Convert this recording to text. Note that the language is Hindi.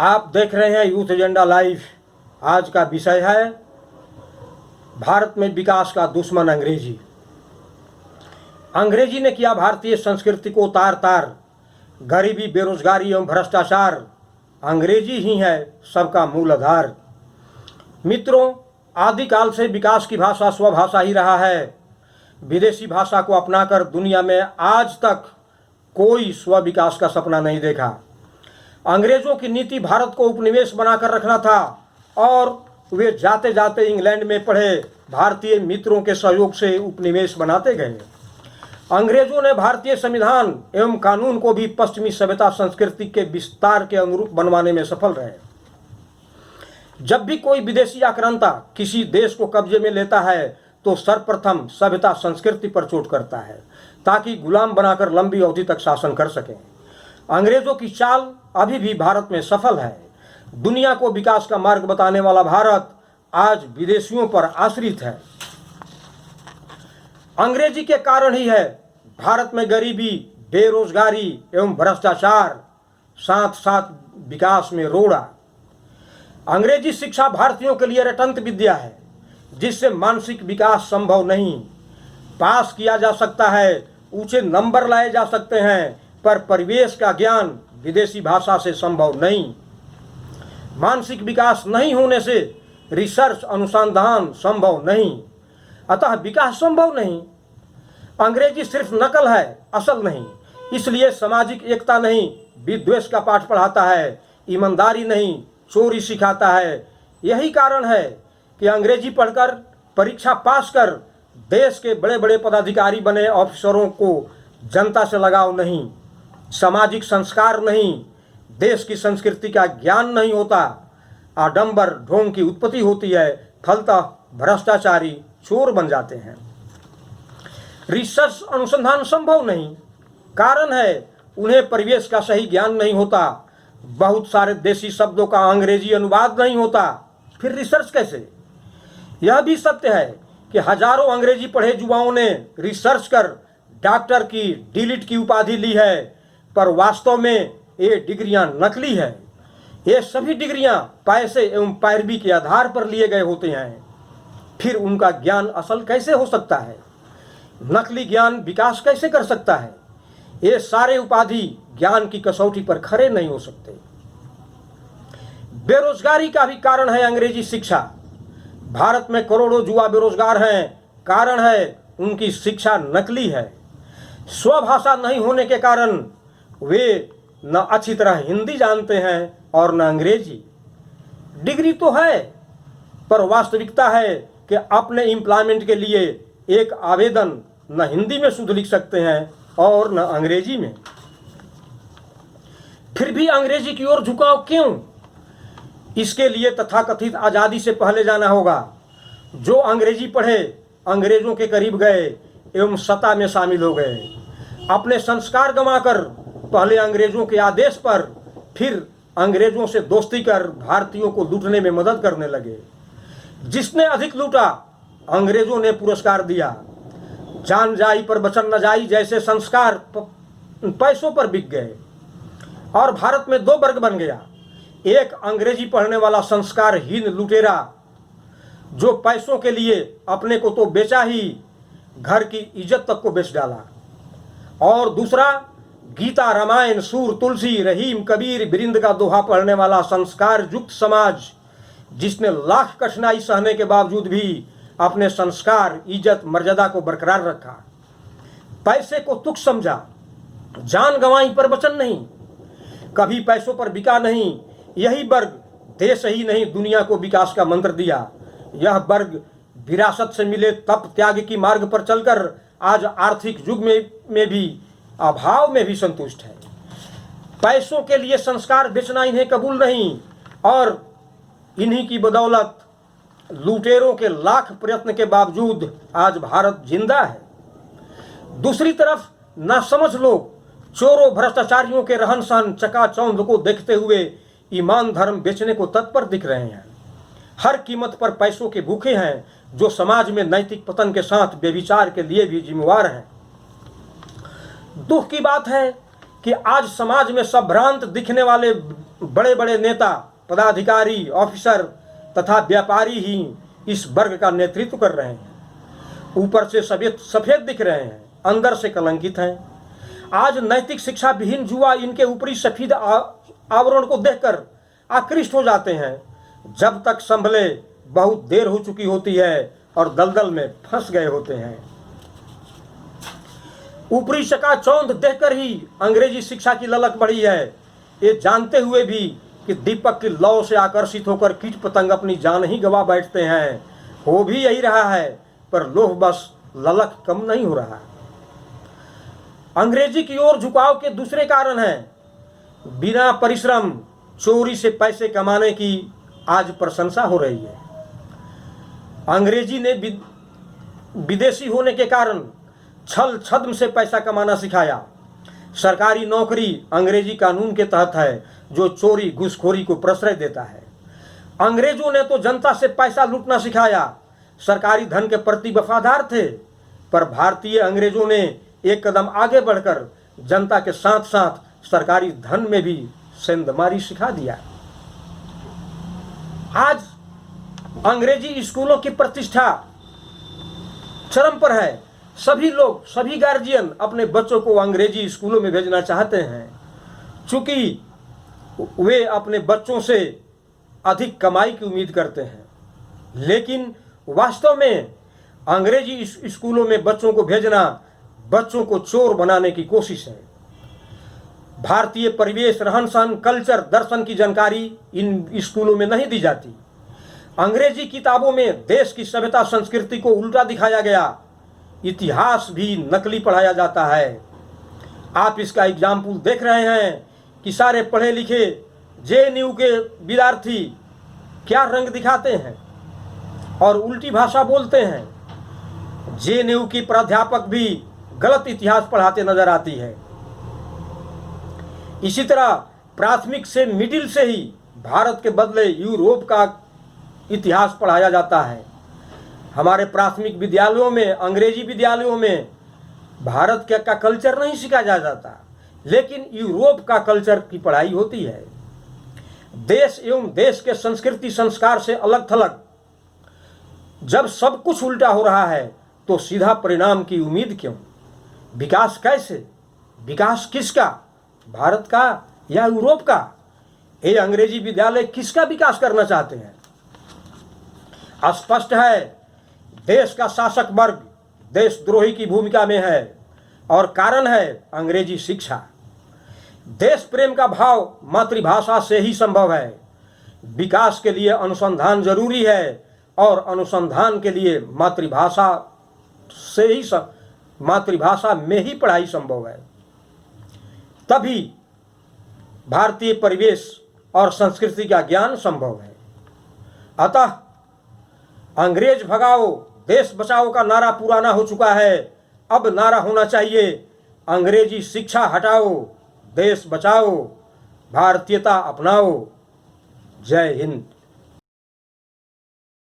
आप देख रहे हैं यूथ एजेंडा लाइव। आज का विषय है भारत में विकास का दुश्मन अंग्रेजी। अंग्रेजी ने किया भारतीय संस्कृति को तार तार। गरीबी, बेरोजगारी एवं भ्रष्टाचार, अंग्रेजी ही है सबका मूल आधार। मित्रों, आदिकाल से विकास की भाषा स्वभाषा ही रहा है। विदेशी भाषा को अपनाकर दुनिया में आज तक कोई स्व विकास का सपना नहीं देखा। अंग्रेजों की नीति भारत को उपनिवेश बनाकर रखना था और वे जाते जाते इंग्लैंड में पढ़े भारतीय मित्रों के सहयोग से उपनिवेश बनाते गए। अंग्रेजों ने भारतीय संविधान एवं कानून को भी पश्चिमी सभ्यता संस्कृति के विस्तार के अनुरूप बनवाने में सफल रहे। जब भी कोई विदेशी आक्रांता किसी देश को कब्जे में लेता है तो सर्वप्रथम सभ्यता संस्कृति पर चोट करता है ताकि गुलाम बनाकर लंबी अवधि तक शासन कर सके। अंग्रेजों की चाल अभी भी भारत में सफल है। दुनिया को विकास का मार्ग बताने वाला भारत आज विदेशियों पर आश्रित है। अंग्रेजी के कारण ही है भारत में गरीबी, बेरोजगारी एवं भ्रष्टाचार, साथ साथ विकास में रोड़ा। अंग्रेजी शिक्षा भारतीयों के लिए रटंत विद्या है जिससे मानसिक विकास संभव नहीं। पास किया जा सकता है, ऊंचे नंबर लाए जा सकते हैं, पर परिवेश का ज्ञान विदेशी भाषा से संभव नहीं। मानसिक विकास नहीं होने से रिसर्च अनुसंधान संभव नहीं, अतः विकास संभव नहीं। अंग्रेजी सिर्फ नकल है, असल नहीं। इसलिए सामाजिक एकता नहीं, विद्वेष का पाठ पढ़ाता है। ईमानदारी नहीं, चोरी सिखाता है। यही कारण है कि अंग्रेजी पढ़कर परीक्षा पास कर देश के बड़े बड़े पदाधिकारी बने ऑफिसरों को जनता से लगाव नहीं, सामाजिक संस्कार नहीं, देश की संस्कृति का ज्ञान नहीं होता, आडंबर ढोंग की उत्पत्ति होती है, फलतः भ्रष्टाचारी चोर बन जाते हैं। रिसर्च अनुसंधान संभव नहीं, कारण है उन्हें परिवेश का सही ज्ञान नहीं होता। बहुत सारे देशी शब्दों का अंग्रेजी अनुवाद नहीं होता, फिर रिसर्च कैसे? यह भी सत्य है कि हजारों अंग्रेजी पढ़े युवाओं ने रिसर्च कर डॉक्टर की, डीलिट की उपाधि ली है, पर वास्तव में ये डिग्रियां नकली है। ये सभी डिग्रियां पैसे एवं पैरवी के आधार पर लिए गए होते हैं। फिर उनका ज्ञान असल कैसे हो सकता है? नकली ज्ञान विकास कैसे कर सकता है? ये सारे उपाधि ज्ञान की कसौटी पर खरे नहीं हो सकते। बेरोजगारी का भी कारण है अंग्रेजी शिक्षा। भारत में करोड़ों युवा बेरोजगार हैं, कारण है उनकी शिक्षा नकली है। स्वभाषा नहीं होने के कारण वे न अच्छी तरह हिंदी जानते हैं और न अंग्रेजी। डिग्री तो है, पर वास्तविकता है कि अपने एम्प्लॉयमेंट के लिए एक आवेदन न हिंदी में शुद्ध लिख सकते हैं और न अंग्रेजी में। फिर भी अंग्रेजी की ओर झुकाव क्यों? इसके लिए तथाकथित आज़ादी से पहले जाना होगा। जो अंग्रेजी पढ़े अंग्रेजों के करीब गए एवं सत्ता में शामिल हो गए। अपने संस्कार गंवाकर पहले अंग्रेजों के आदेश पर, फिर अंग्रेजों से दोस्ती कर भारतीयों को लूटने में मदद करने लगे। जिसने अधिक लूटा अंग्रेजों ने पुरस्कार दिया। जान जाई पर वचन न जाई जैसे संस्कार पैसों पर बिक गए और भारत में दो वर्ग बन गया। एक अंग्रेजी पढ़ने वाला संस्कारहीन लुटेरा जो पैसों के लिए अपने को तो बेचा ही, घर की इज्जत तक को बेच डाला, और दूसरा गीता, रामायण, सूर, तुलसी, रहीम, कबीर, बिरिंद का दोहा पढ़ने वाला संस्कार युक्त समाज जिसने लाख कठिनाई सहने के बावजूद भी अपने संस्कार, इज्जत, मर्यादा को बरकरार रखा। पैसे को तुच्छ समझा, जान गंवाई पर वचन नहीं, कभी पैसों पर बिका नहीं। यही वर्ग देश ही नहीं दुनिया को विकास का मंत्र दिया। यह वर्ग विरासत से मिले तप त्याग की मार्ग पर चलकर आज आर्थिक युग में भी अभाव में भी संतुष्ट है। पैसों के लिए संस्कार बेचना इन्हें कबूल नहीं और इन्हीं की बदौलत लुटेरों के लाख प्रयत्न के बावजूद आज भारत जिंदा है। दूसरी तरफ नासमझ लोग चोरों, भ्रष्टाचारियों के रहन सहन, चकाचौंध को देखते हुए ईमान धर्म बेचने को तत्पर दिख रहे हैं। हर कीमत पर पैसों के भूखे हैं जो समाज में नैतिक पतन के साथ व्यभिचार के लिए भी जिम्मेवार हैं। दुख की बात है कि आज समाज में संभ्रांत दिखने वाले बड़े बड़े नेता, पदाधिकारी, ऑफिसर तथा व्यापारी ही इस वर्ग का नेतृत्व कर रहे हैं। ऊपर से सफेद दिख रहे हैं, अंदर से कलंकित हैं। आज नैतिक शिक्षा विहीन युवा इनके ऊपरी सफेद आवरण को देखकर आकृष्ट हो जाते हैं। जब तक संभले बहुत देर हो चुकी होती है और दलदल में फंस गए होते हैं। ऊपरी चकाचौंध देखकर ही अंग्रेजी शिक्षा की ललक बढ़ी है, ये जानते हुए भी कि दीपक की लौ से आकर्षित होकर कीट पतंग अपनी जान ही गवा बैठते हैं। हो भी यही रहा है, पर लोभ बस ललक कम नहीं हो रहा। अंग्रेजी की ओर झुकाव के दूसरे कारण हैं बिना परिश्रम चोरी से पैसे कमाने की आज प्रशंसा हो रही है। अंग्रेजी ने विदेशी होने के कारण छल छद्म से पैसा कमाना सिखाया। सरकारी नौकरी अंग्रेजी कानून के तहत है, जो चोरी घूसखोरी को प्रश्रय देता है। अंग्रेजों ने तो जनता से पैसा लूटना सिखाया, सरकारी धन के प्रति वफादार थे। पर भारतीय अंग्रेजों ने एक कदम आगे बढ़कर जनता के साथ साथ सरकारी धन में भी सेंधमारी सिखा दिया। आज अंग्रेजी स्कूलों की प्रतिष्ठा चरम पर है। सभी लोग, सभी गार्जियन अपने बच्चों को अंग्रेजी स्कूलों में भेजना चाहते हैं, चूंकि वे अपने बच्चों से अधिक कमाई की उम्मीद करते हैं। लेकिन वास्तव में अंग्रेजी स्कूलों में बच्चों को भेजना बच्चों को चोर बनाने की कोशिश है। भारतीय परिवेश, रहन सहन, कल्चर, दर्शन की जानकारी इन स्कूलों में नहीं दी जाती। अंग्रेजी किताबों में देश की सभ्यता संस्कृति को उल्टा दिखाया गया, इतिहास भी नकली पढ़ाया जाता है। आप इसका एग्जाम्पल देख रहे हैं कि सारे पढ़े लिखे JNU के विद्यार्थी क्या रंग दिखाते हैं और उल्टी भाषा बोलते हैं। JNU की प्राध्यापक भी गलत इतिहास पढ़ाते नजर आती है। इसी तरह प्राथमिक से मिडिल से ही भारत के बदले यूरोप का इतिहास पढ़ाया जाता है। हमारे प्राथमिक विद्यालयों में, अंग्रेजी विद्यालयों में भारत का कल्चर नहीं सिखाया जाता, लेकिन यूरोप का कल्चर की पढ़ाई होती है। देश एवं देश के संस्कृति संस्कार से अलग थलग जब सब कुछ उल्टा हो रहा है, तो सीधा परिणाम की उम्मीद क्यों? विकास कैसे? विकास किसका? भारत का या यूरोप का? ये अंग्रेजी विद्यालय किसका विकास करना चाहते हैं? स्पष्ट है, देश का शासक वर्ग देशद्रोही की भूमिका में है और कारण है अंग्रेजी शिक्षा। देश प्रेम का भाव मातृभाषा से ही संभव है। विकास के लिए अनुसंधान जरूरी है और अनुसंधान के लिए मातृभाषा में ही पढ़ाई संभव है। तभी भारतीय परिवेश और संस्कृति का ज्ञान संभव है। अतः अंग्रेज भगाओ देश बचाओ का नारा पुराना हो चुका है। अब नारा होना चाहिए, अंग्रेजी शिक्षा हटाओ, देश बचाओ, भारतीयता अपनाओ। जय हिंद।